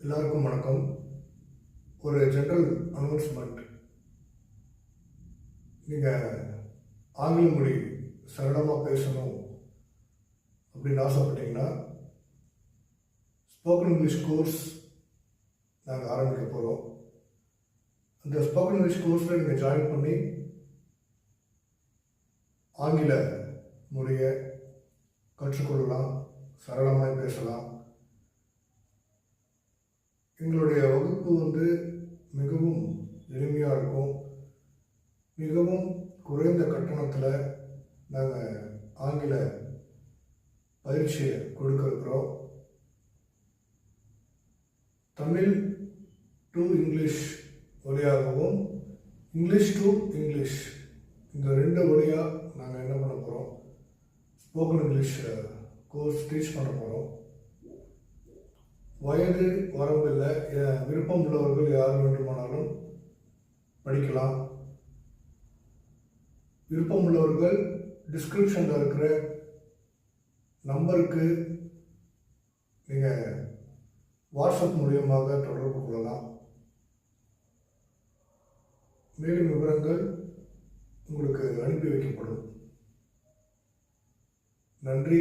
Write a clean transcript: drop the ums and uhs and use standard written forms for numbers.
எல்லாருக்கும் வணக்கம். ஒரு ஜென்ரல் அனௌன்ஸ்மெண்ட். நீங்கள் ஆங்கில மொழி சரளமாக பேசணும் அப்படின்னு ஆசைப்பட்டீங்கன்னா ஸ்போக்கன் இங்கிலீஷ் கோர்ஸ் நாங்கள் ஆரம்பிக்க போகிறோம். அந்த ஸ்போக்கன் இங்கிலீஷ் கோர்ஸில் நீங்கள் ஜாயின் பண்ணி ஆங்கில மொழியை கற்றுக்கொள்ளலாம், சரளமாக பேசலாம். எங்களுடைய வகுப்பு மிகவும் எளிமையாக இருக்கும். மிகவும் குறைந்த கட்டணத்தில் நாங்கள் ஆங்கில பயிற்சியை கொடுக்கிறோம். தமிழ் டு இங்கிலீஷ் வழியாகவும் இங்கிலீஷ் டு இங்கிலீஷ் இந்த ரெண்டு வழியாக நாங்கள் என்ன பண்ண போகிறோம், ஸ்போக்கன் இங்கிலீஷ் கோர்ஸ் டீச் பண்ண போகிறோம். வயது வரம்பில்லை, விருப்பம் உள்ளவர்கள் யார் வேண்டுமானாலும் படிக்கலாம். விருப்பம் உள்ளவர்கள் டிஸ்கிரிப்ஷனில் இருக்கிற நம்பருக்கு நீங்கள் வாட்ஸ்அப் மூலியமாக தொடர்பு கொள்ளலாம். மேலும் விவரங்கள் உங்களுக்கு அனுப்பி வைக்கப்படும். நன்றி.